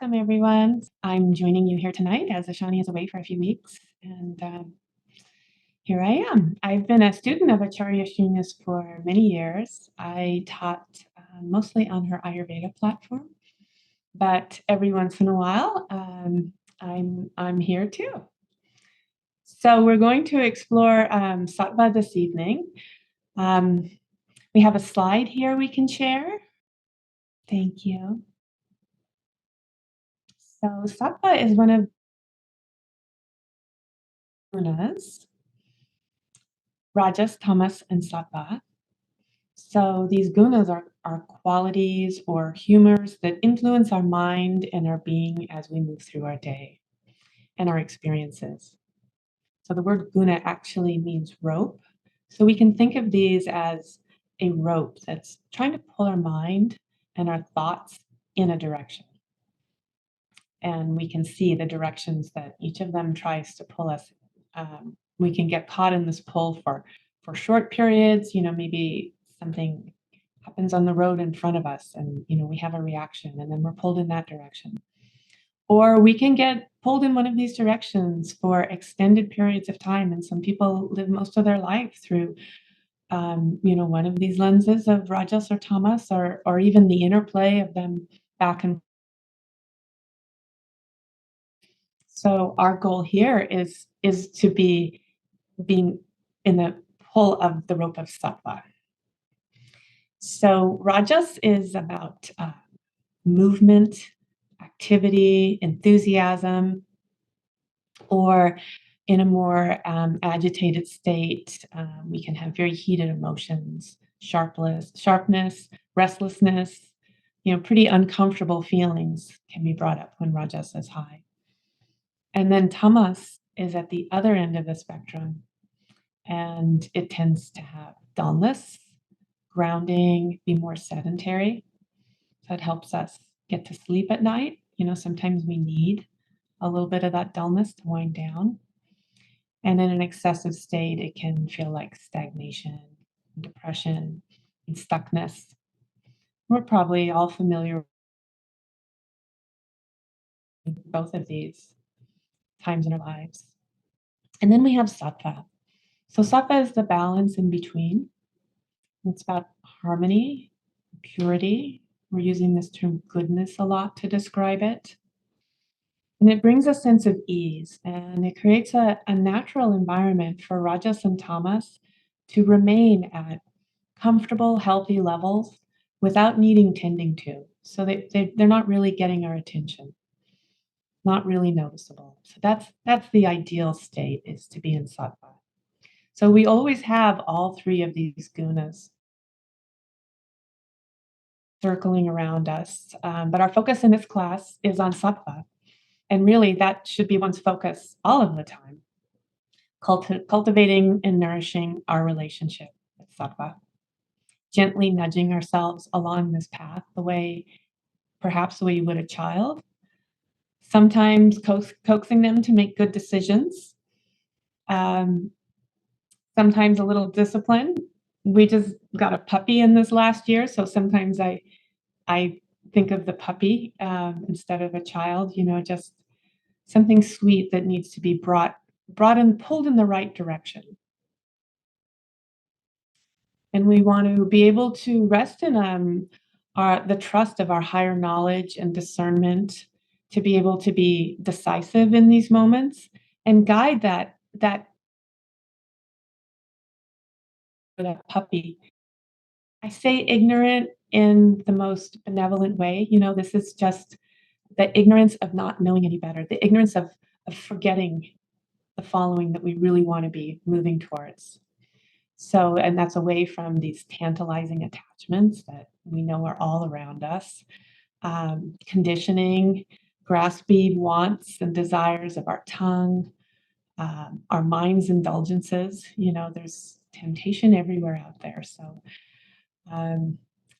Welcome, everyone. I'm joining you here tonight as Ashani is away for a few weeks. And here I am. I've been a student of Acharya Shunyas for many years. I taught mostly on her Ayurveda platform, but every once in a while, I'm here too. So we're going to explore Sattva this evening. We have a slide here we can share. Thank you. So Sattva is one of gunas, Rajas, Tamas, and Sattva. So these gunas are qualities or humors that influence our mind and our being as we move through our day and our experiences. So the word guna actually means rope. So we can think of these as a rope that's trying to pull our mind and our thoughts in a direction. And we can see the directions that each of them tries to pull us. We can get caught in this pull for short periods, maybe something happens on the road in front of us and we have a reaction and then we're pulled in that direction. Or we can get pulled in one of these directions for extended periods of time. And some people live most of their life through one of these lenses of rajas or tamas, or even the interplay of them back and. So our goal here is to be being in the pull of the rope of sattva. So rajas is about movement, activity, enthusiasm, or in a more agitated state, we can have very heated emotions, sharpness, restlessness, pretty uncomfortable feelings can be brought up when rajas is high. And then tamas is at the other end of the spectrum, and it tends to have dullness, grounding, be more sedentary. So it helps us get to sleep at night. Sometimes we need a little bit of that dullness to wind down. And in an excessive state, it can feel like stagnation, depression, and stuckness. We're probably all familiar with both of these times in our lives. And then we have sattva. So sattva is the balance in between. It's about harmony, purity. We're using this term goodness a lot to describe it. And it brings a sense of ease, and it creates a natural environment for rajas and tamas to remain at comfortable, healthy levels without needing tending to. So they're not really getting our attention, not really noticeable. So that's the ideal state, is to be in sattva. So we always have all three of these gunas circling around us. But our focus in this class is on sattva. And really, that should be one's focus all of the time, cultivating and nourishing our relationship with sattva, gently nudging ourselves along this path perhaps the way you would a child, sometimes coaxing them to make good decisions, sometimes a little discipline. We just got a puppy in this last year, so sometimes I think of the puppy instead of a child, just something sweet that needs to be brought in, pulled in the right direction. And we want to be able to rest in the trust of our higher knowledge and discernment, to be able to be decisive in these moments and guide that puppy. I say ignorant in the most benevolent way. This is just the ignorance of not knowing any better, the ignorance of forgetting the following that we really want to be moving towards. So, and that's away from these tantalizing attachments that we know are all around us, conditioning, grasping wants and desires of our tongue, our mind's indulgences. There's temptation everywhere out there. So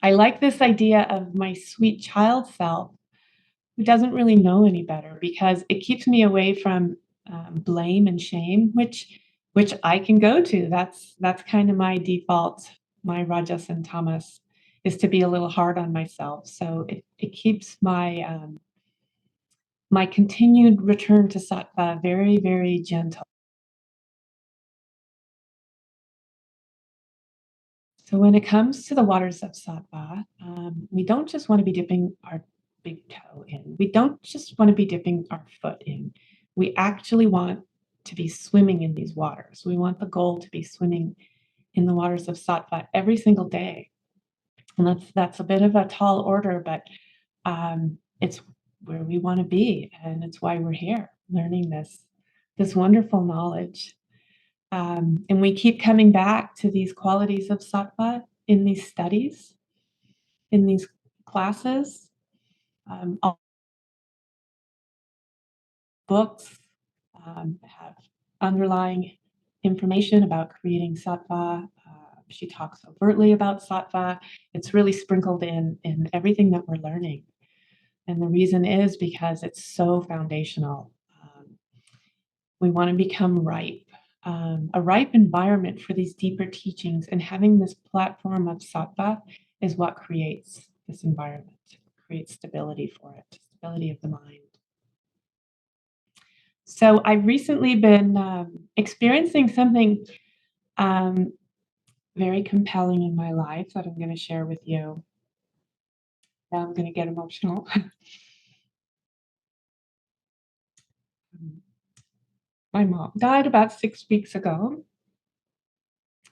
I like this idea of my sweet child self who doesn't really know any better, because it keeps me away from blame and shame, which I can go to. That's kind of my default. My rajas and tamas is to be a little hard on myself. So it keeps my my continued return to sattva very, very gentle. So when it comes to the waters of sattva, we don't just want to be dipping our big toe in. We don't just want to be dipping our foot in. We actually want to be swimming in these waters. We want the goal to be swimming in the waters of sattva every single day. And that's a bit of a tall order, but it's where we want to be, and it's why we're here learning this wonderful knowledge. And we keep coming back to these qualities of sattva in these studies, in these classes. All books have underlying information about creating sattva. She talks overtly about sattva. It's really sprinkled in everything that we're learning. And the reason is because it's so foundational. We want to become ripe, a ripe environment for these deeper teachings. And having this platform of sattva is what creates this environment, creates stability for it, stability of the mind. So I've recently been experiencing something um, very compelling in my life that I'm going to share with you. Now I'm going to get emotional. My mom died about 6 weeks ago,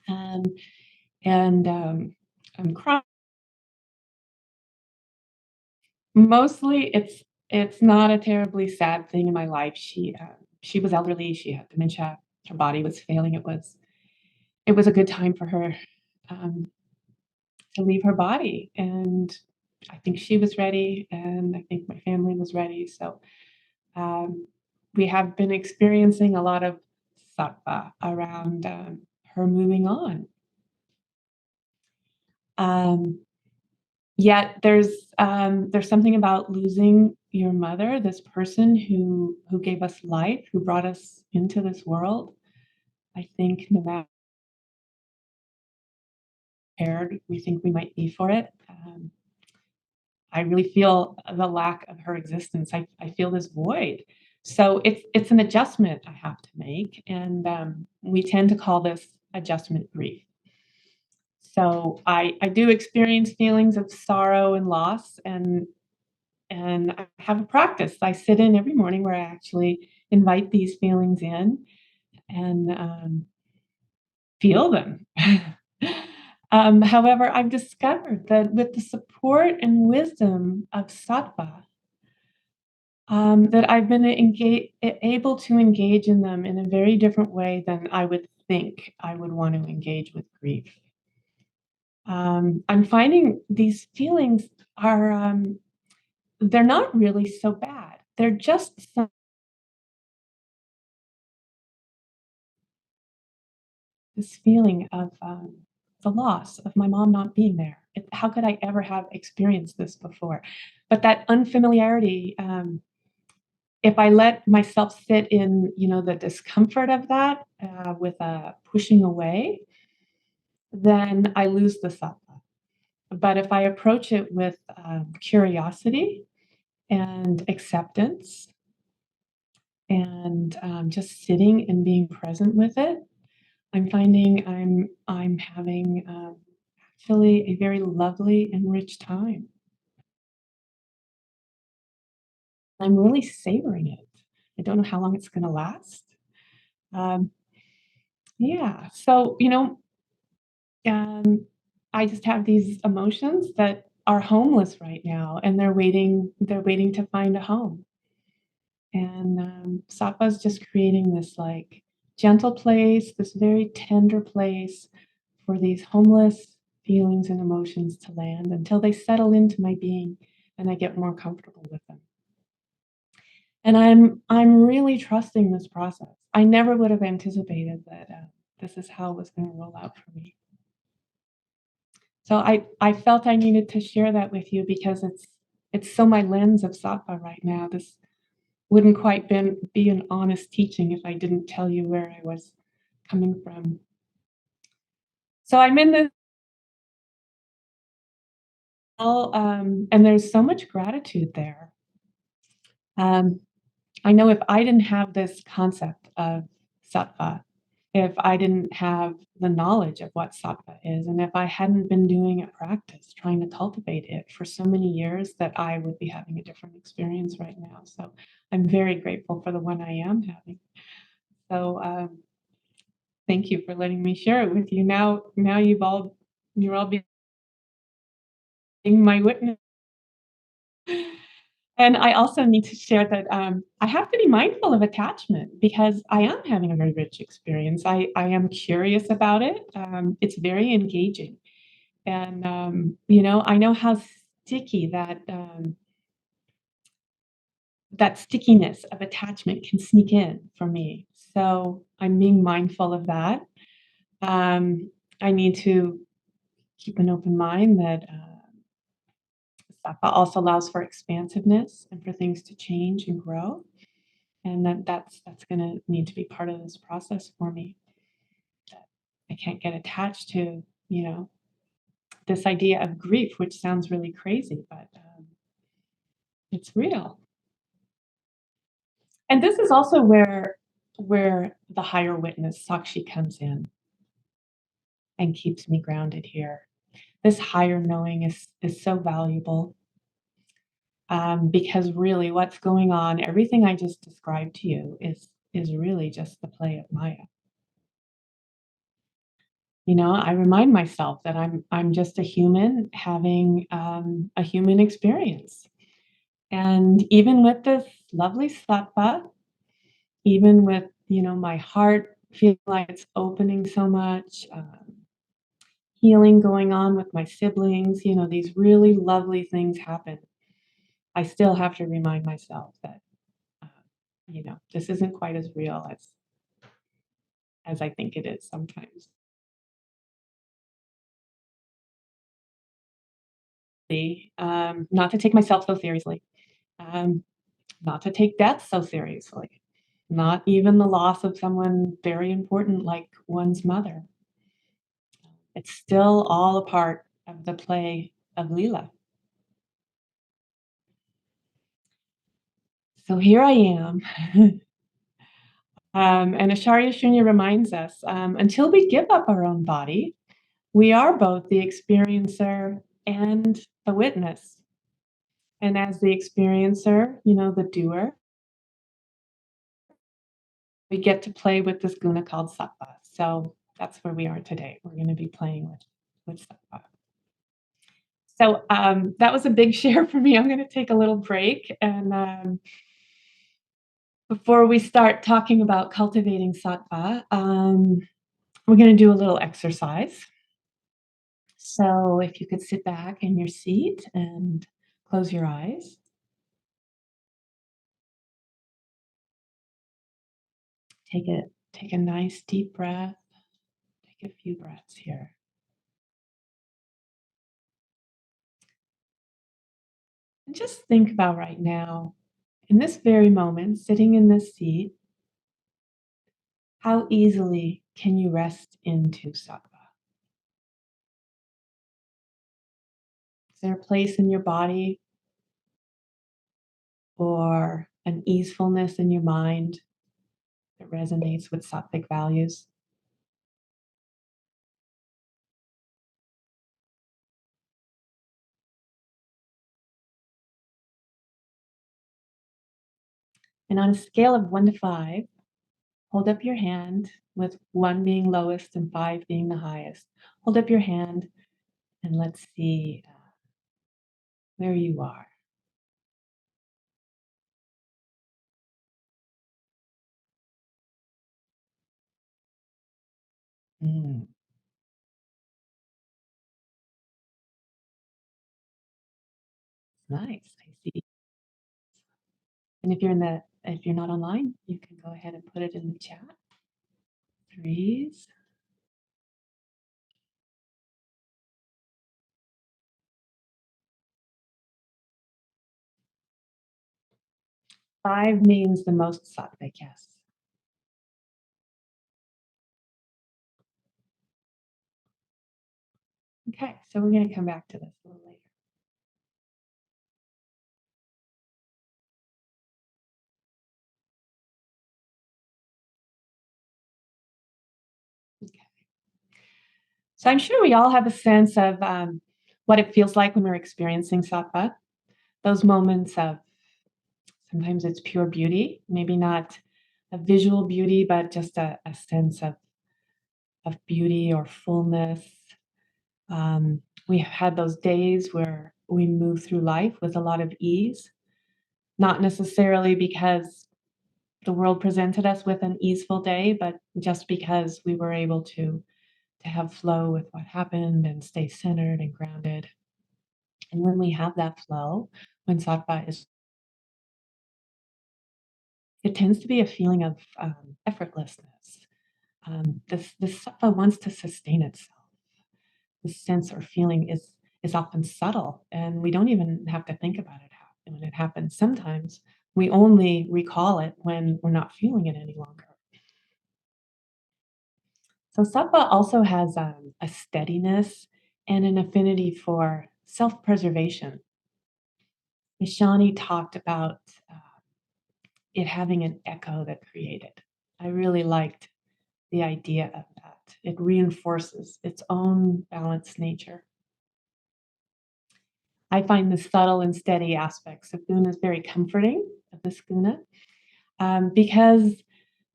um, and I'm crying. Mostly, it's not a terribly sad thing in my life. She was elderly, she had dementia, her body was failing. It was a good time for her, um, to leave her body, and I think she was ready, and I think my family was ready, so, um, we have been experiencing a lot of sattva around, her moving on. Um Yet there's something about losing your mother, this person who gave us life, who brought us into this world. I think no matter how prepared we think we might be for it, I really feel the lack of her existence. I feel this void. So it's an adjustment I have to make, and we tend to call this adjustment grief. So I do experience feelings of sorrow and loss, and I have a practice I sit in every morning where I actually invite these feelings in and feel them. However, I've discovered that with the support and wisdom of sattva, that I've been able to engage in them in a very different way than I would think I would want to engage with grief. I'm finding these feelings are they're not really so bad. They're just this feeling of the loss of my mom not being there. How could I ever have experienced this before? But that unfamiliarity, if I let myself sit in, the discomfort of that with a pushing away, then I lose the sattva. But if I approach it with curiosity and acceptance and just sitting and being present with it, I'm finding I'm having, actually a very lovely and rich time. I'm really savoring it. I don't know how long it's gonna last. Um, yeah, so, um, I just have these emotions that are homeless right now, and they're waiting to find a home. And, Sattva's just creating this, like, gentle place, this very tender place for these homeless feelings and emotions to land until they settle into my being and I get more comfortable with them. And I'm really trusting this process. I never would have anticipated that, this is how it was gonna roll out for me. So I felt I needed to share that with you because it's so my lens of Sattva right now. This wouldn't quite be an honest teaching if I didn't tell you where I was coming from. So I'm in this and there's so much gratitude there. I know if I didn't have this concept of sattva, if I didn't have the knowledge of what sattva is, and if I hadn't been doing a practice, trying to cultivate it for so many years, that I would be having a different experience right now. So I'm very grateful for the one I am having. So thank you for letting me share it with you. Now you're all being my witness. And I also need to share that I have to be mindful of attachment because I am having a very rich experience. I am curious about it. It's very engaging. And, I know how sticky that stickiness of attachment can sneak in for me. So I'm being mindful of that. Um, I need to keep an open mind that Sattva also allows for expansiveness and for things to change and grow. And that's gonna need to be part of this process for me. That I can't get attached to, this idea of grief, which sounds really crazy, but it's real. And this is also where the higher witness Sakshi comes in and keeps me grounded here. This higher knowing is so valuable because really, what's going on, everything I just described to you, is really just the play of Maya. I remind myself that I'm just a human having a human experience. And even with this lovely sattva, even with, my heart feeling like it's opening so much, healing going on with my siblings, these really lovely things happen. I still have to remind myself that, uh, this isn't quite as real as I think it is sometimes. Not to take myself so seriously. Um, Not to take death so seriously, not even the loss of someone very important like one's mother. It's still all a part of the play of Leela. So here I am. And Acharya Shunya reminds us until we give up our own body, we are both the experiencer and the witness. And as the experiencer, the doer, we get to play with this guna called sattva. So that's where we are today. We're going to be playing with sattva. So that was a big share for me. I'm going to take a little break. And before we start talking about cultivating sattva, we're going to do a little exercise. So if you could sit back in your seat and close your eyes, take a nice deep breath. Take a few breaths here. And just think about right now, in this very moment, sitting in this seat, how easily can you rest into sattva? Is there a place in your body or an easefulness in your mind that resonates with sattvic values? And on a scale of 1 to 5, hold up your hand with 1 being lowest and 5 being the highest. Hold up your hand and let's see where you are. Mm, nice. I see. And if you're not online, you can go ahead and put it in the chat. Threes. 5 means the most sattvic, yes. Okay, so we're going to come back to this a little later. So I'm sure we all have a sense of what it feels like when we're experiencing sattva. Those moments of sometimes it's pure beauty, maybe not a visual beauty, but just a sense of beauty or fullness. We have had those days where we move through life with a lot of ease, not necessarily because the world presented us with an easeful day, but just because we were able to have flow with what happened and stay centered and grounded. And when we have that flow, when sattva is, it tends to be a feeling of effortlessness. This sattva wants to sustain itself. The sense or feeling is often subtle, and we don't even have to think about it when it happens. Sometimes we only recall it when we're not feeling it any longer. So sattva also has a steadiness and an affinity for self-preservation. Nishani talked about it having an echo that created. I really liked the idea of that. It reinforces its own balanced nature. I find the subtle and steady aspects of gunas very comforting, of this guna, because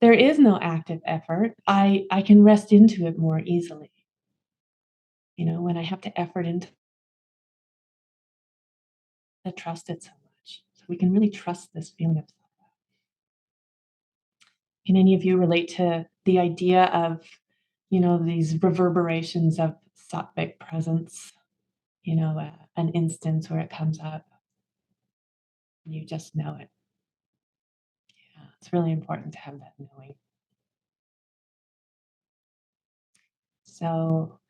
there is no active effort. I can rest into it more easily. You know, when I have to effort into to trust it so much. So we can really trust this feeling of sattva. Can any of you relate to the idea of, these reverberations of sattvic presence? An instance where it comes up and you just know it. Yeah, it's really important to have that knowing. So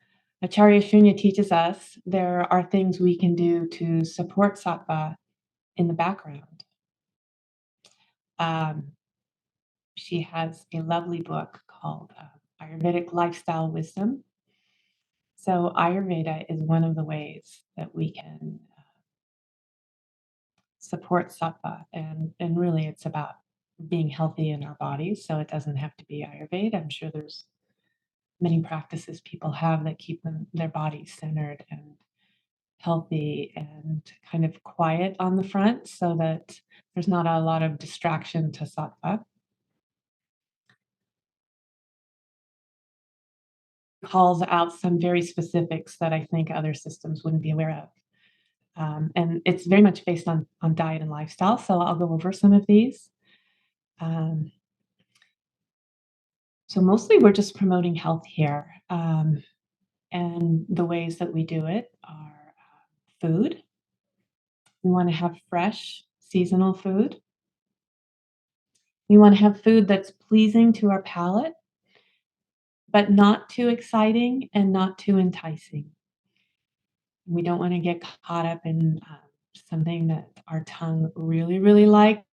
Acharya Shunya teaches us there are things we can do to support sattva in the background. Um, she has a lovely book called Ayurvedic Lifestyle Wisdom. So Ayurveda is one of the ways that we can support sattva, and really it's about being healthy in our bodies. So it doesn't have to be Ayurveda. I'm sure there's many practices people have that keep their bodies centered and healthy and kind of quiet on the front so that there's not a lot of distraction to sattva. Calls out some very specifics that I think other systems wouldn't be aware of. And it's very much based on diet and lifestyle. So I'll go over some of these. Um, so mostly we're just promoting health here. And the ways that we do it are food. We want to have fresh, seasonal food. We want to have food that's pleasing to our palate, but not too exciting and not too enticing. We don't want to get caught up in something that our tongue really, really likes,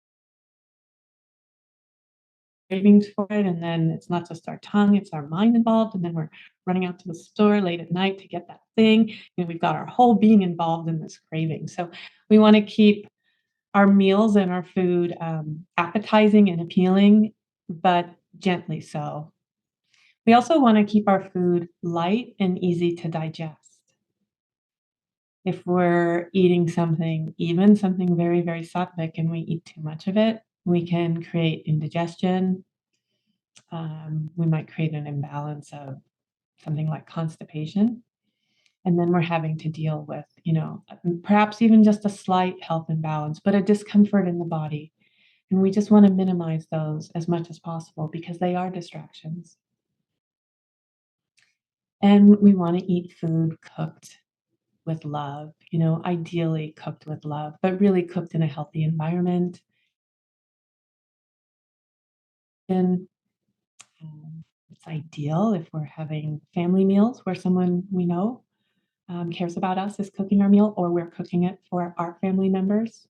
cravings for it, and then it's not just our tongue, it's our mind involved, and then we're running out to the store late at night to get that thing. We've got our whole being involved in this craving. So we want to keep our meals and our food appetizing and appealing, but gently so. We also want to keep our food light and easy to digest. If we're eating something, even something very, very sattvic, and we eat too much of it, we can create indigestion. We might create an imbalance of something like constipation. And then we're having to deal with, perhaps even just a slight health imbalance, but a discomfort in the body. And we just want to minimize those as much as possible because they are distractions. And we want to eat food cooked with love, ideally cooked with love, but really cooked in a healthy environment. And it's ideal if we're having family meals where someone we know cares about us is cooking our meal, or we're cooking it for our family members.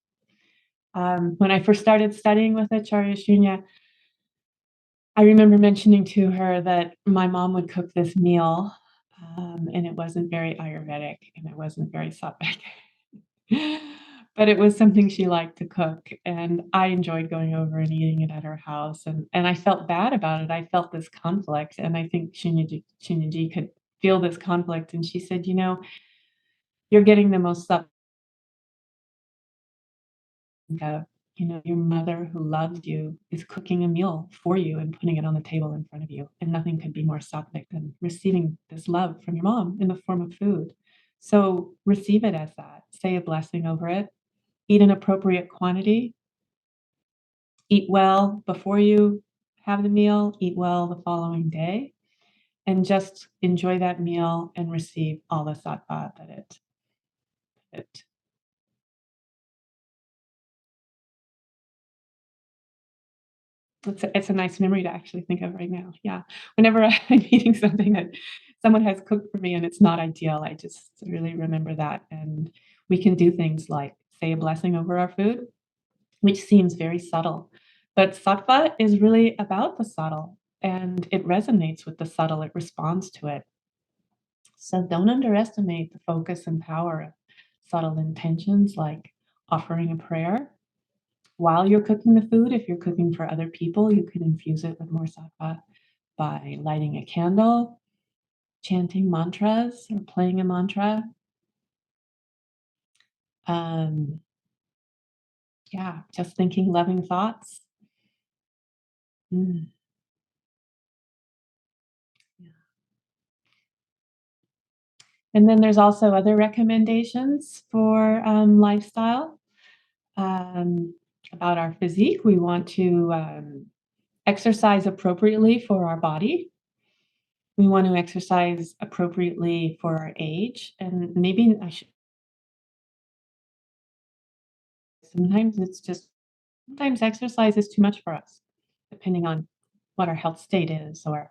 When I first started studying with Acharya Shunya, I remember mentioning to her that my mom would cook this meal, and it wasn't very Ayurvedic and it wasn't very sattvic. But it was something she liked to cook, and I enjoyed going over and eating it at her house, and I felt bad about it. I felt this conflict, and I think Shinyaji could feel this conflict, and she said, "You're getting the most suck of, your mother who loves you is cooking a meal for you and putting it on the table in front of you, and nothing could be more sattvic than receiving this love from your mom in the form of food. So receive it as that. Say a blessing over it. Eat an appropriate quantity. Eat well before you have the meal. Eat well the following day, and just enjoy that meal and receive all the sattva that it it's a nice memory to actually think of right now. Yeah. Whenever I'm eating something that someone has cooked for me and it's not ideal, I just really remember that. And we can do things like say a blessing over our food, which seems very subtle. But sattva is really about the subtle and it resonates with the subtle, it responds to it. So don't underestimate the focus and power of subtle intentions like offering a prayer while you're cooking the food. If you're cooking for other people, you can infuse it with more sattva by lighting a candle, chanting mantras, or playing a mantra. Um, yeah, just thinking loving thoughts. Mm, yeah. And then there's also other recommendations for lifestyle um, about our physique. We want to exercise appropriately for our body. We want to exercise appropriately for our age. And maybe I should sometimes it's just sometimes exercise is too much for us, depending on what our health state is or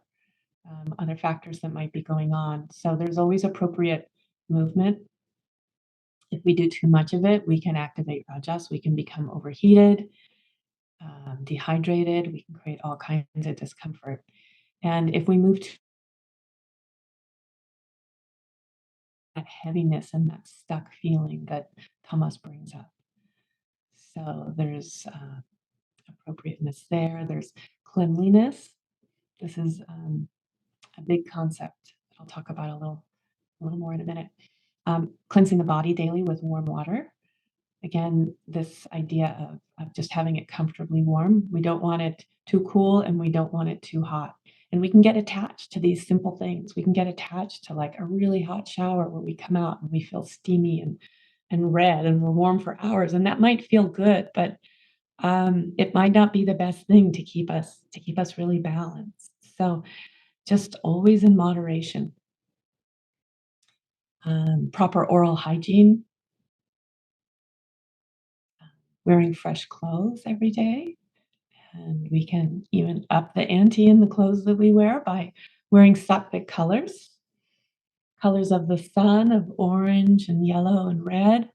other factors that might be going on. So there's always appropriate movement. If we do too much of it, we can activate rajas, we can become overheated, dehydrated, we can create all kinds of discomfort. And if we move to that heaviness and that stuck feeling that tamas brings up. So there's appropriateness there. There's cleanliness. This is a big concept that I'll talk about a little more in a minute. Cleansing the body daily with warm water. Again, this idea of just having it comfortably warm. We don't want it too cool and we don't want it too hot. And we can get attached to these simple things. We can get attached to like a really hot shower where we come out and we feel steamy and red and we're warm for hours. And that might feel good, but it might not be the best thing to keep us really balanced. So just always in moderation. Proper oral hygiene, wearing fresh clothes every day. And we can even up the ante in the clothes that we wear by wearing sattvic colors, colors of the sun, of orange and yellow and red,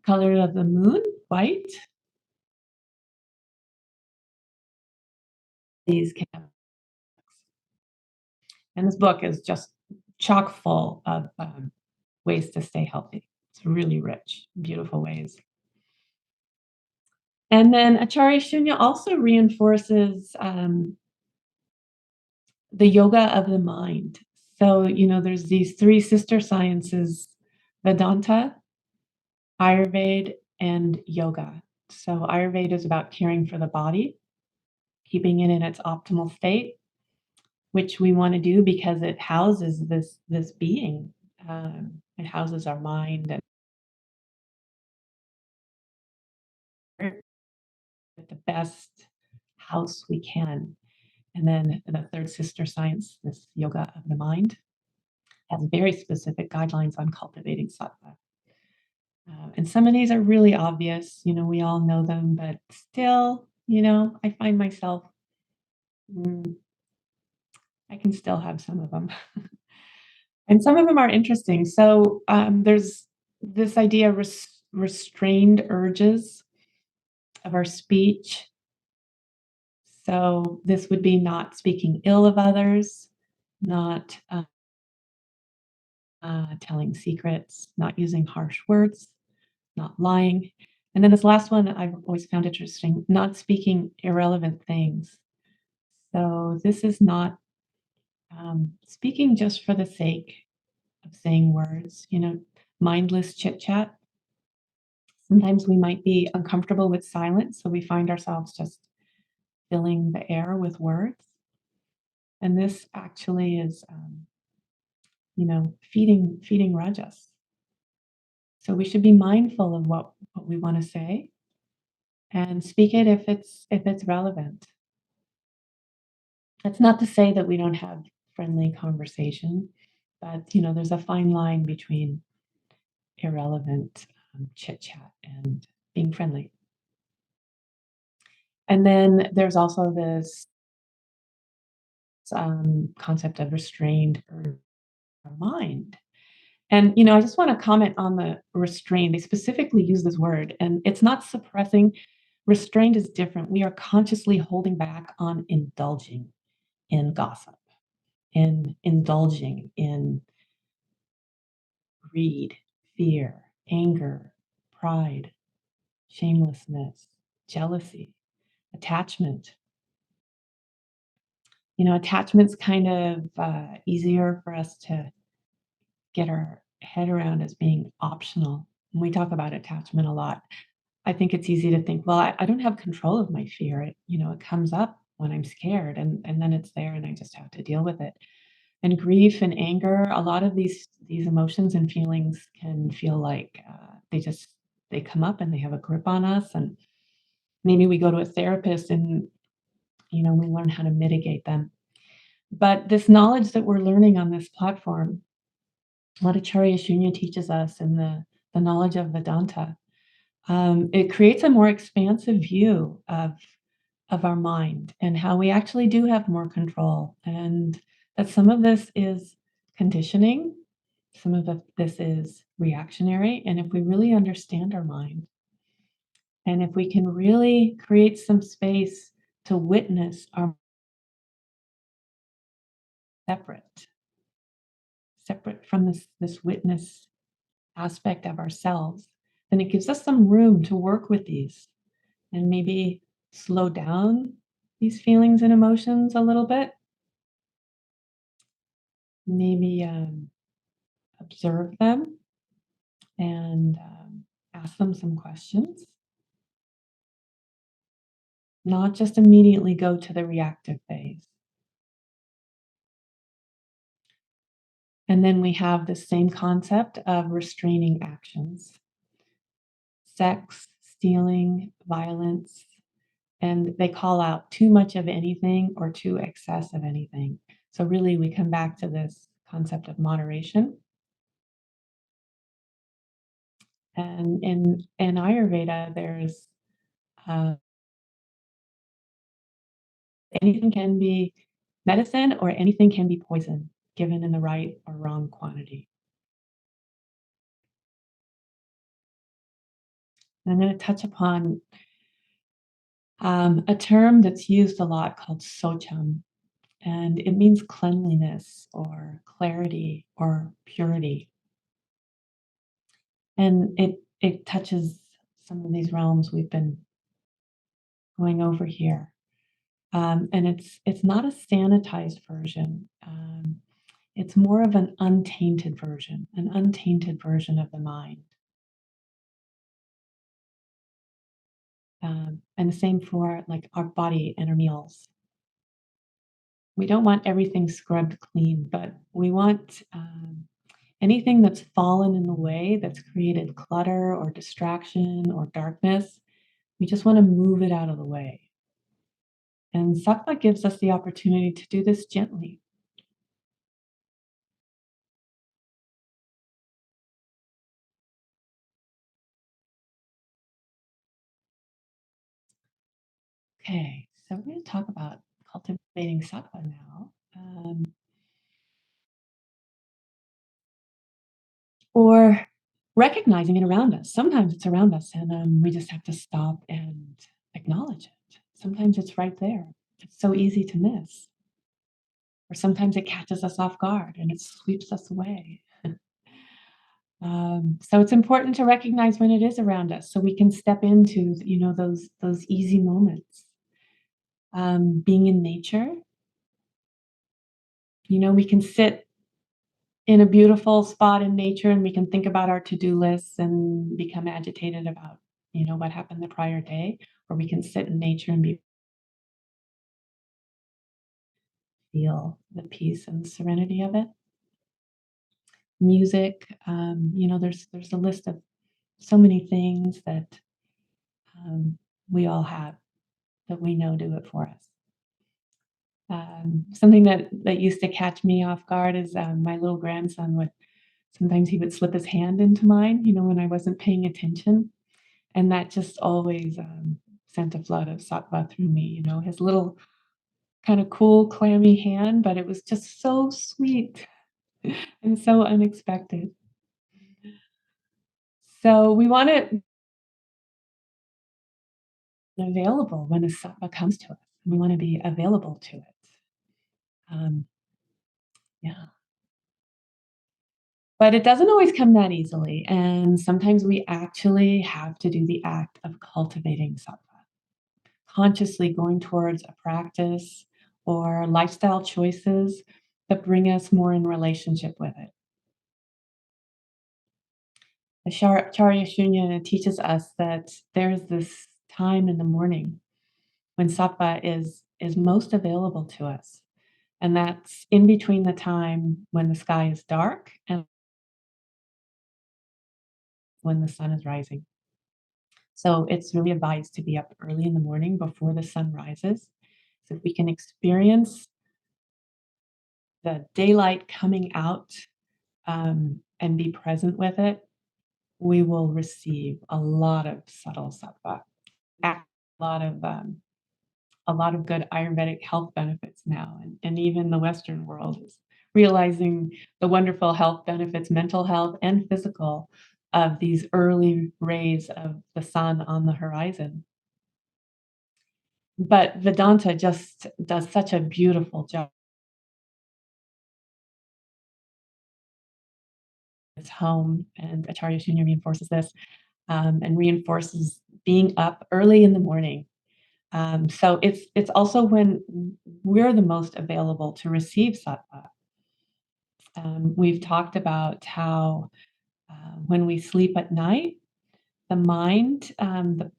color of the moon, white. These can, and this book is just chock full of ways to stay healthy. It's really rich, beautiful ways. And then Acharya Shunya also reinforces the yoga of the mind. So, there's these three sister sciences Vedanta, Ayurveda, and yoga. So, Ayurveda is about caring for the body, keeping it in its optimal state, which we want to do because it houses this being. It houses our mind and the best house we can. And then the third sister science, this yoga of the mind, has very specific guidelines on cultivating sattva. And some of these are really obvious, we all know them, but still, I find myself, mm, I can still have some of them. And some of them are interesting. So there's this idea of restrained urges of our speech. So this would be not speaking ill of others, not telling secrets, not using harsh words, not lying. And then this last one I've always found interesting, not speaking irrelevant things. So this is not Speaking just for the sake of saying words, mindless chit chat. Sometimes we might be uncomfortable with silence, so we find ourselves just filling the air with words. And this actually is, feeding rajas. So we should be mindful of what we want to say and speak it if it's relevant. That's not to say that we don't have friendly conversation, but there's a fine line between irrelevant chit chat and being friendly. And then there's also this concept of restrained or mind. And I just want to comment on the restrained. They specifically use this word, and it's not suppressing. Restrained is different. We are consciously holding back on indulging in gossip, in indulging in greed, fear, anger, pride, shamelessness, jealousy, attachment. Attachment's kind of easier for us to get our head around as being optional. And we talk about attachment a lot. I think it's easy to think, well, I don't have control of my fear. It comes up when I'm scared, and then it's there and I just have to deal with it. And grief and anger, a lot of these emotions and feelings can feel like they come up and they have a grip on us. And maybe we go to a therapist and we learn how to mitigate them. But this knowledge that we're learning on this platform, what Acharya Shunya teaches us in the knowledge of Vedanta, it creates a more expansive view of our mind and how we actually do have more control, and that some of this is conditioning, some of this is reactionary. And if we really understand our mind, and if we can really create some space to witness our separate, separate from this witness aspect of ourselves, then it gives us some room to work with these and maybe slow down these feelings and emotions a little bit. Maybe observe them and ask them some questions, not just immediately go to the reactive phase. And then we have the same concept of restraining actions: sex, stealing, violence, and they call out too much of anything or too excess of anything. So really, we come back to this concept of moderation. And in Ayurveda, there's uh, anything can be medicine or anything can be poison given in the right or wrong quantity. And I'm going to touch upon a term that's used a lot called socham, and it means cleanliness or clarity or purity. And it touches some of these realms we've been going over here. And it's not a sanitized version. It's more of an untainted version of the mind. And the same for like our body and our meals. We don't want everything scrubbed clean, but we want anything that's fallen in the way, that's created clutter or distraction or darkness. We just want to move it out of the way. And sattva gives us the opportunity to do this gently. Okay, so we're going to talk about cultivating sattva now. Or recognizing it around us. Sometimes it's around us, and we just have to stop and acknowledge it. Sometimes it's right there. It's so easy to miss. Or sometimes it catches us off guard and it sweeps us away. So it's important to recognize when it is around us, so we can step into those easy moments. Being in nature, We can sit in a beautiful spot in nature and we can think about our to-do lists and become agitated about, what happened the prior day, or we can sit in nature and feel the peace and serenity of it. Music, there's a list of so many things that we all have that we know do it for us. Something that used to catch me off guard is my little grandson would sometimes he would slip his hand into mine, when I wasn't paying attention, and that just always sent a flood of sattva through me. His little kind of cool, clammy hand, but it was just so sweet and so unexpected. So we want it available when a sattva comes to us. We want to be available to it. Um, yeah. But it doesn't always come that easily, and sometimes we actually have to do the act of cultivating sattva, consciously going towards a practice or lifestyle choices that bring us more in relationship with it. The Charya Shunya teaches us that there's this time in the morning when sattva is most available to us, and that's in between the time when the sky is dark and when the sun is rising. So it's really advised to be up early in the morning before the sun rises. So if we can experience the daylight coming out and be present with it, we will receive a lot of subtle sattva, a lot of a lot of good Ayurvedic health benefits now, and even the Western world is realizing the wonderful health benefits, mental health and physical, of these early rays of the sun on the horizon. But Vedanta just does such a beautiful job. It's home, and Acharya Shunya reinforces this and reinforces being up early in the morning. So it's also when we're the most available to receive sattva. We've talked about how when we sleep at night, the mind and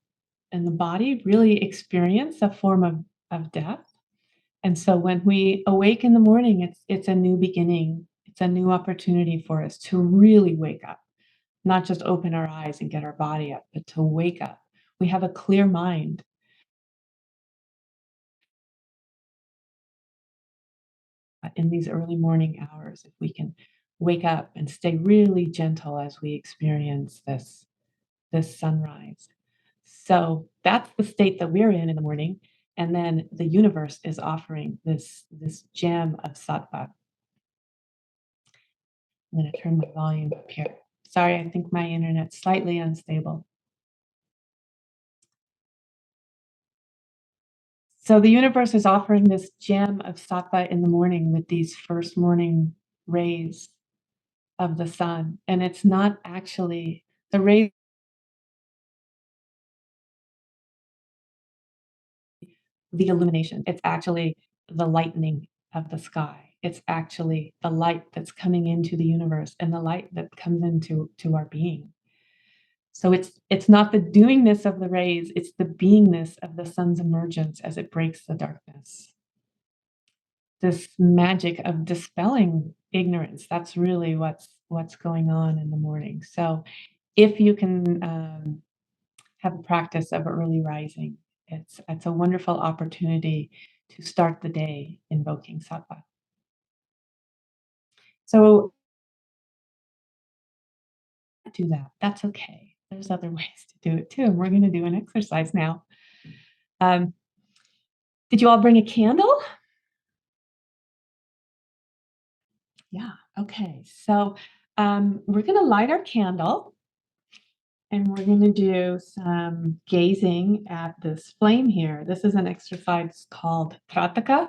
the body really experience a form of death. And so when we awake in the morning, it's a new beginning. It's a new opportunity for us to really wake up, not just open our eyes and get our body up, but to wake up. We have a clear mind in these early morning hours. If we can wake up and stay really gentle as we experience this sunrise. So that's the state that we're in the morning. And then the universe is offering this gem of sattva. I'm going to turn my volume up here. Sorry, I think my internet's slightly unstable. So the universe is offering this gem of sattva in the morning with these first morning rays of the sun. And it's not actually the rays, the illumination. It's actually the lightening of the sky. It's actually the light that's coming into the universe and the light that comes into our being. So it's not the doingness of the rays, it's the beingness of the sun's emergence as it breaks the darkness. This magic of dispelling ignorance, that's really what's going on in the morning. So if you can have a practice of early rising, it's a wonderful opportunity to start the day invoking sattva. So do that. That's okay. There's other ways to do it too. And we're going to do an exercise now. Um, did you all bring a candle? Yeah. Okay. So we're going to light our candle and we're going to do some gazing at this flame here. This is an exercise called Trataka.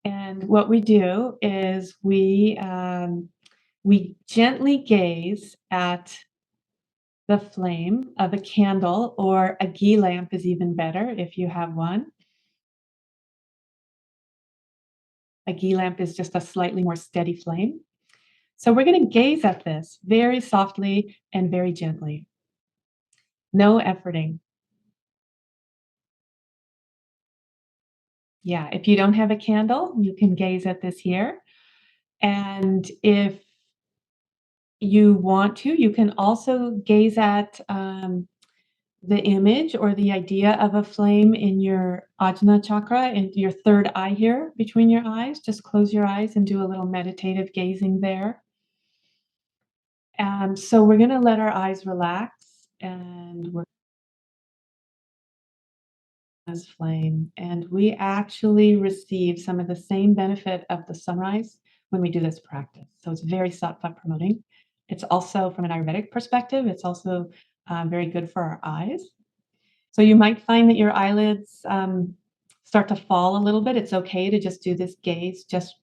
And what we do is we gently gaze at the flame of a candle, or a ghee lamp is even better if you have one. A ghee lamp is just a slightly more steady flame. So we're going to gaze at this very softly and very gently. No efforting. Yeah, if you don't have a candle, you can gaze at this here. And if you want to, you can also gaze at the image or the idea of a flame in your Ajna chakra, in your third eye here between your eyes. Just close your eyes and do a little meditative gazing there. So we're going to let our eyes relax and we're this flame. And we actually receive some of the same benefit of the sunrise when we do this practice. So it's very sattva promoting. It's also, from an Ayurvedic perspective, it's also very good for our eyes. So you might find that your eyelids start to fall a little bit. It's okay to just do this gaze just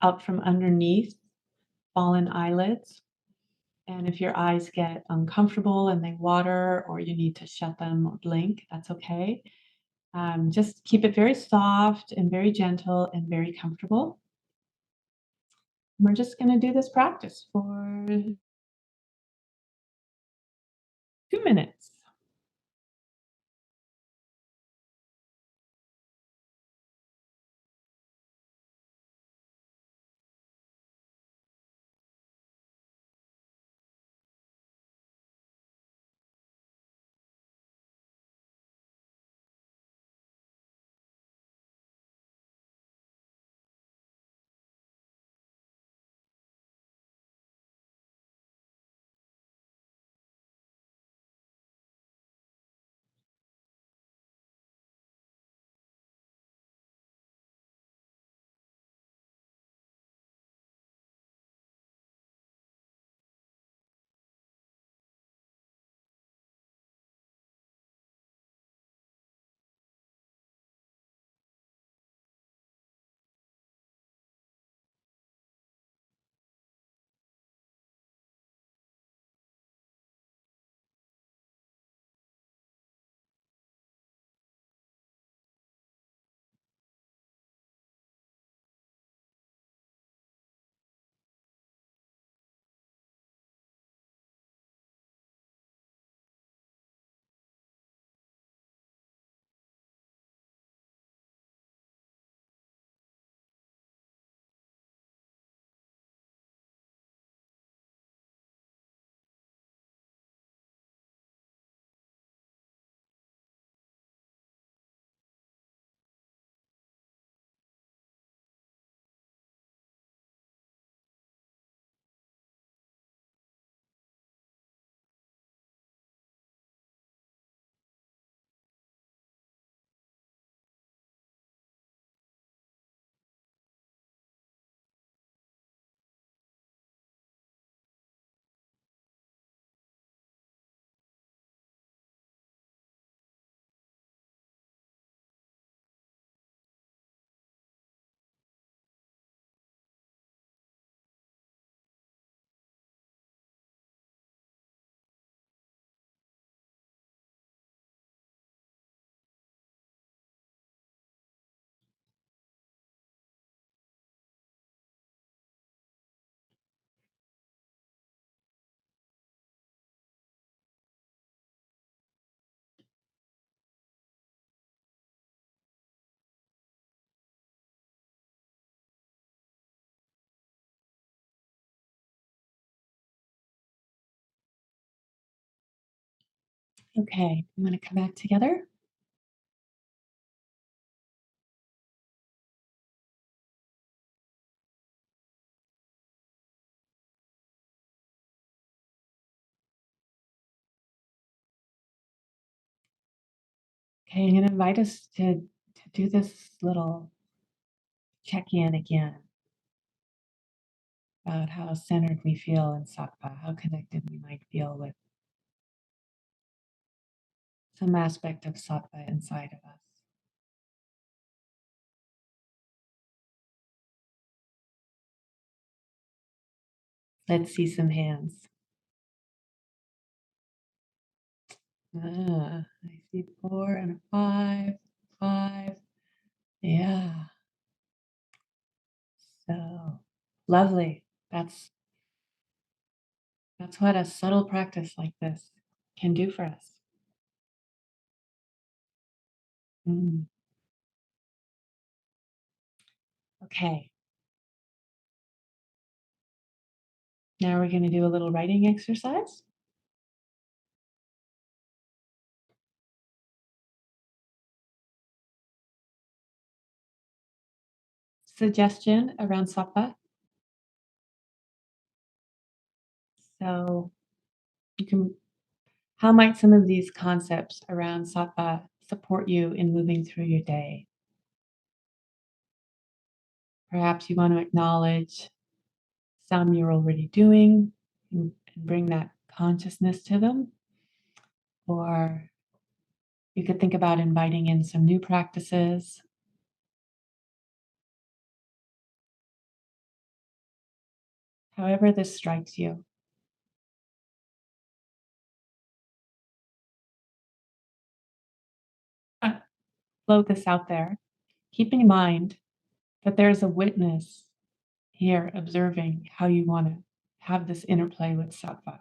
out from underneath fallen eyelids. And if your eyes get uncomfortable and they water or you need to shut them or blink, that's okay. Just keep it very soft and very gentle and very comfortable. We're just going to do this practice for 2 minutes. Okay, I'm going to come back together. Okay, I'm going to invite us to do this little check in again about how centered we feel in sattva, how connected we might feel with some aspect of sattva inside of us. Let's see some hands. I see 4 and a 5, 5. Yeah. So lovely. That's what a subtle practice like this can do for us. Mm. Okay, now we're going to do a little writing exercise. Suggestion around sattva. So you can, how might some of these concepts around sattva support you in moving through your day? Perhaps you want to acknowledge some you're already doing and bring that consciousness to them. Or you could think about inviting in some new practices, however, this strikes you. Uh, Float this out there, keeping in mind that there's a witness here observing how you want to have this interplay with sattva.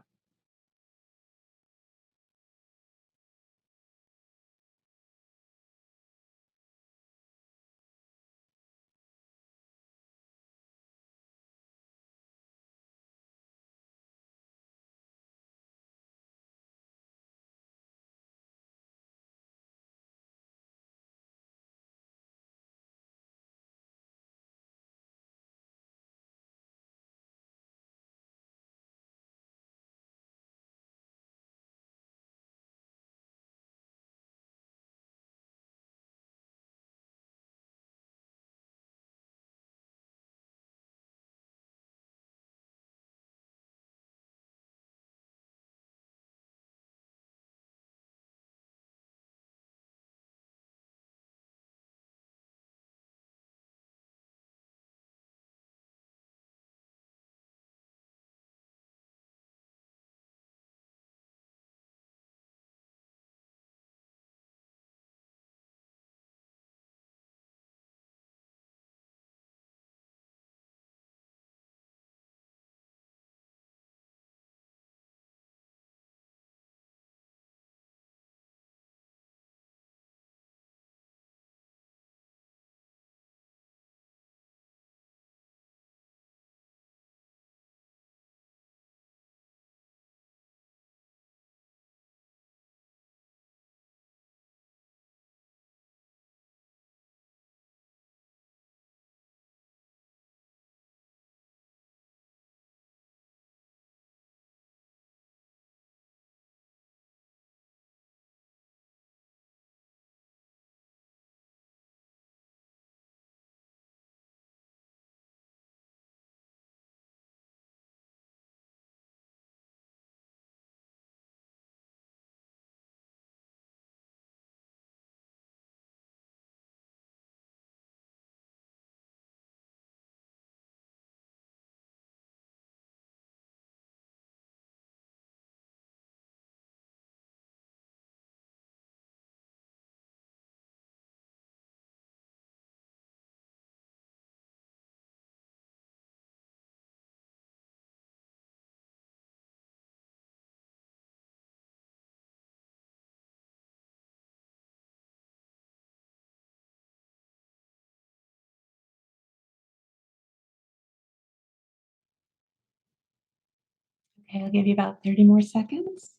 Okay, I'll give you about 30 more seconds.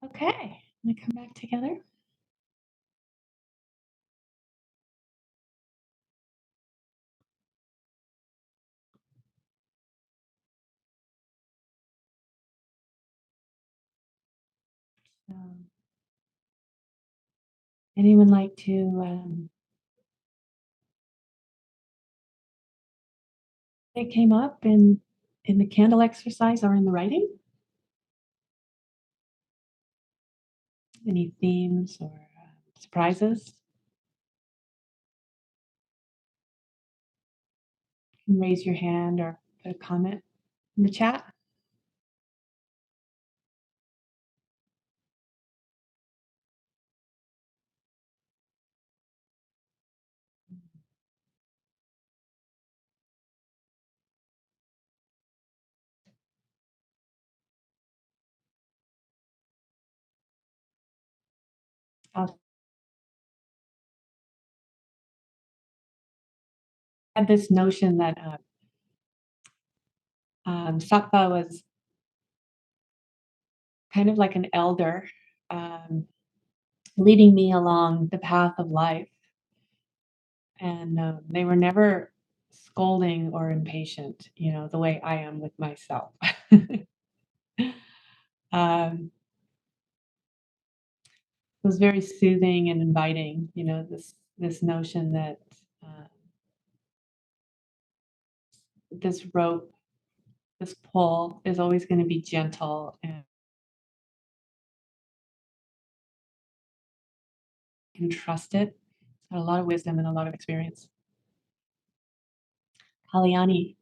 Okay, let me come back together. Um, anyone like to it came up in the candle exercise or in the writing? Any themes or surprises? You can raise your hand or put a comment in the chat. I had this notion that Sattva was kind of like an elder um, leading me along the path of life. And they were never scolding or impatient, the way I am with myself. It was very soothing and inviting, this notion that uh, this rope, this pull is always going to be gentle and you can trust it. It's got a lot of wisdom and a lot of experience. Kalyani.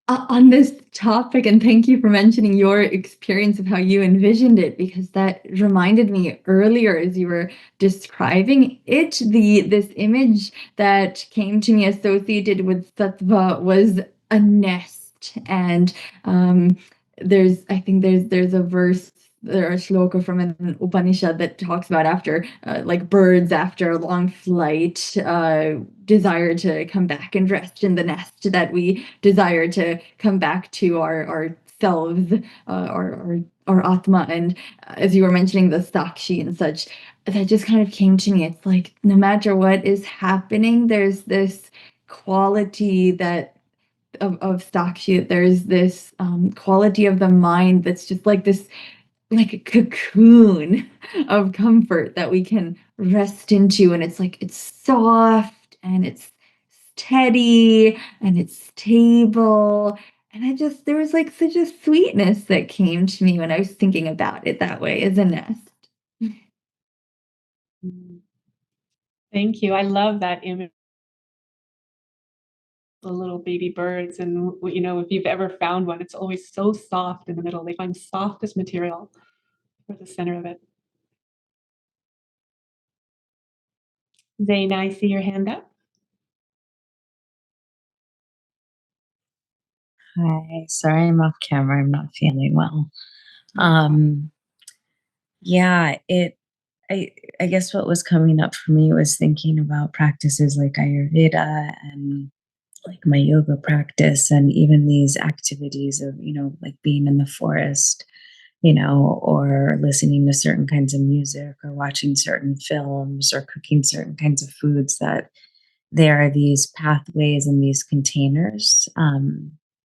On this topic, and thank you for mentioning your experience of how you envisioned it, because that reminded me earlier as you were describing it, this image that came to me associated with sattva was a nest. And I think there's a verse, there a shloka from an Upanishad that talks about after, like birds after a long flight, desire to come back and rest in the nest, that we desire to come back to our selves, our atma. And as you were mentioning the sakshi and such, that just kind of came to me. It's like no matter what is happening, there's this quality that of sakshi. There's this quality of the mind that's just like this, like a cocoon of comfort that we can rest into, and it's like it's soft and it's steady and it's stable. And there was like such a sweetness that came to me when I was thinking about it that way as a nest. Mm. Thank you. I love that image. The little baby birds, and if you've ever found one, it's always so soft in the middle. They find softest material for the center of it. Zane, I see your hand up. Hi, sorry I'm off camera. I'm not feeling well. Um, yeah, I I guess what was coming up for me was thinking about practices like Ayurveda and like my yoga practice and even these activities of, like being in the forest, or listening to certain kinds of music or watching certain films or cooking certain kinds of foods, that there are these pathways and these containers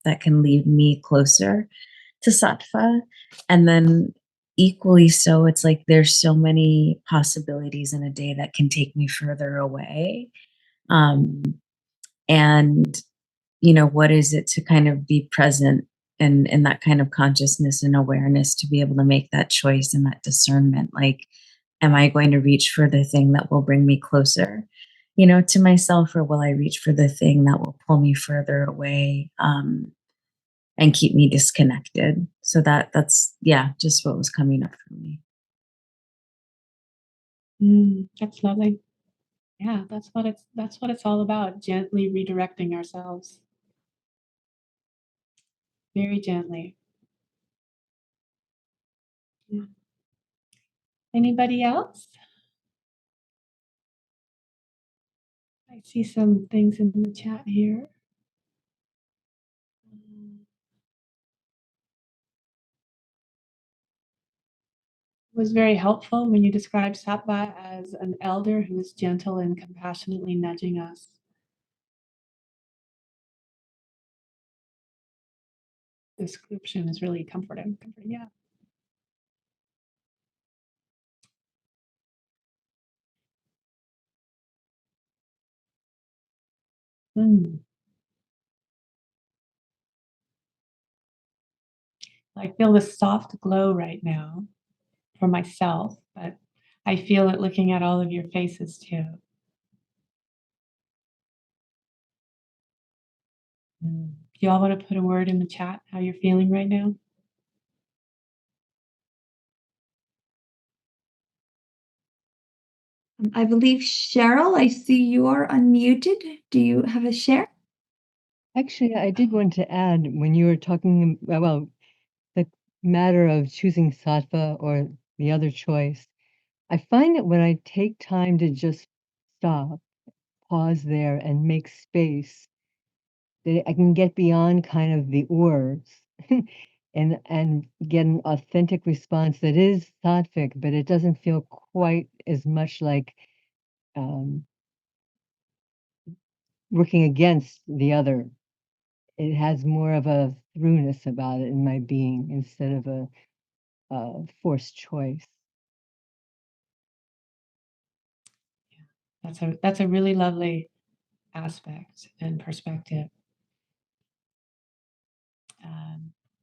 that can lead me closer to sattva. And then equally so, it's like there's so many possibilities in a day that can take me further away. Um, and, what is it to kind of be present and in that kind of consciousness and awareness to be able to make that choice and that discernment? Like, am I going to reach for the thing that will bring me closer, to myself, or will I reach for the thing that will pull me further away? And keep me disconnected. So that's yeah, just what was coming up for me. That's lovely. Yeah, that's what it's all about. Gently redirecting ourselves, very gently. Yeah. Anybody else? I see some things in the chat here. It was very helpful when you described Sattva as an elder who is gentle and compassionately nudging us. Description is really comforting. Yeah. Mm. I feel this soft glow right now for myself, but I feel it looking at all of your faces too. Mm. Do y'all want to put a word in the chat how you're feeling right now? I believe Cheryl, I see you are unmuted. Do you have a share? Actually, I did want to add when you were talking well, the matter of choosing sattva or the other choice. I find that when I take time to just stop, pause there, and make space, that I can get beyond kind of the ors and get an authentic response that is sattvic, but it doesn't feel quite as much like um, working against the other. It has more of a throughness about it in my being instead of a forced choice. That's a really lovely aspect and perspective.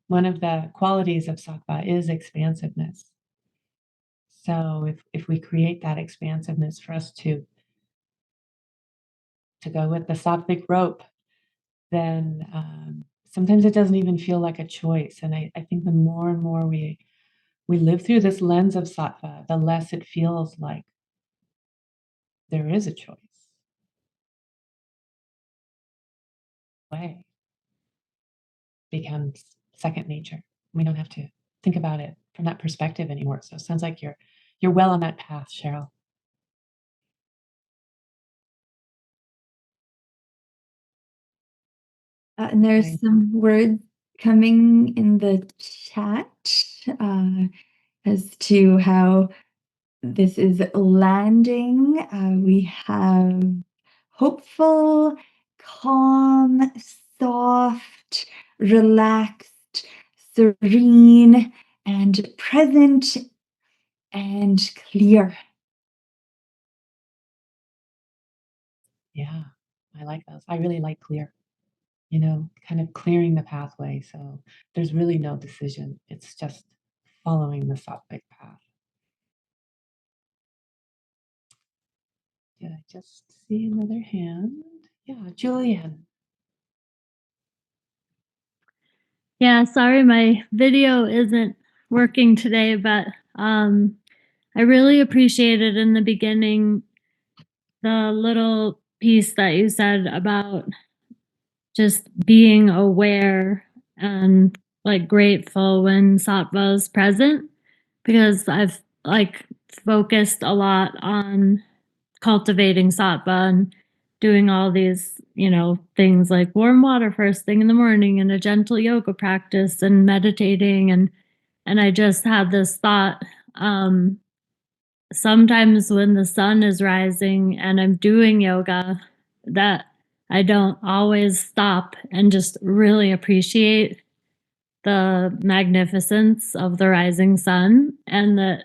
One of the qualities of sattva is expansiveness. So if we create that expansiveness for us to go with the sattvic rope, then sometimes it doesn't even feel like a choice. And I think the more and more we live through this lens of sattva, the less it feels like there is a choice. Way becomes second nature. We don't have to think about it from that perspective anymore. So it sounds like you're well on that path, Cheryl. And there's Right. some words coming in the chat as to how this is landing. We have hopeful, calm, soft, relaxed, serene, and present and clear. Yeah, I like those. I really like clear, kind of clearing the pathway. So there's really no decision. It's just following the sattvic path. Did I just see another hand? Yeah, Julianne. Yeah, sorry my video isn't working today, but I really appreciated in the beginning the little piece that you said about just being aware and like grateful when sattva is present, because I've like focused a lot on cultivating sattva and doing all these, things like warm water first thing in the morning and a gentle yoga practice and meditating, and I just had this thought, sometimes when the sun is rising and I'm doing yoga, that I don't always stop and just really appreciate the magnificence of the rising sun, and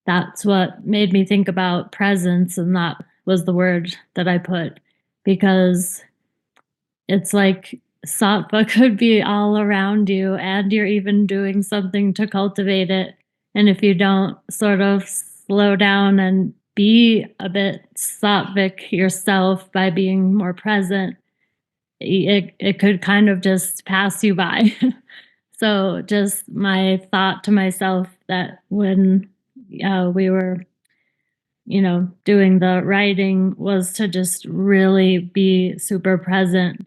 that's what made me think about presence, and that was the word that I put, because it's like sattva could be all around you and you're even doing something to cultivate it. And if you don't sort of slow down and be a bit sattvic yourself by being more present, it could kind of just pass you by. So just my thought to myself that when we were doing the writing was to just really be super present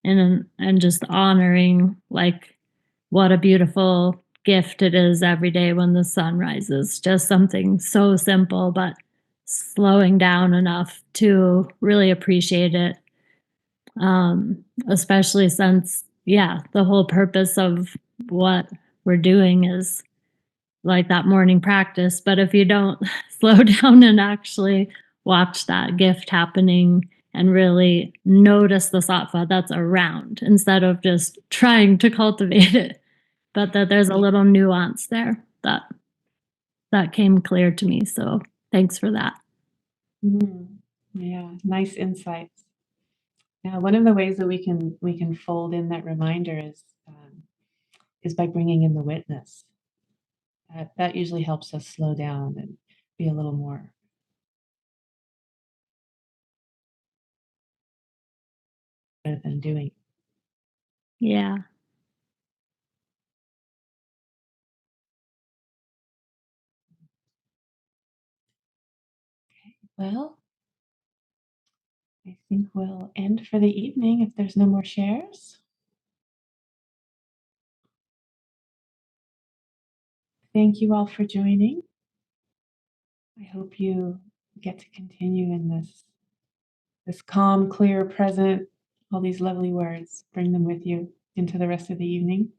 and just honoring like what a beautiful gift it is every day when the sun rises. Just something so simple, but slowing down enough to really appreciate it. Especially since, yeah, the whole purpose of what we're doing is like that morning practice. But if you don't slow down and actually watch that gift happening and really notice the sattva that's around instead of just trying to cultivate it, but that there's a little nuance there that came clear to me. So thanks for that. Mm, yeah, nice insights. Now, one of the ways that we can fold in that reminder is by bringing in the witness. That usually helps us slow down and be a little more rather than doing. Yeah. Well, I think we'll end for the evening if there's no more shares. Thank you all for joining. I hope you get to continue in this calm, clear, present, all these lovely words. Bring them with you into the rest of the evening.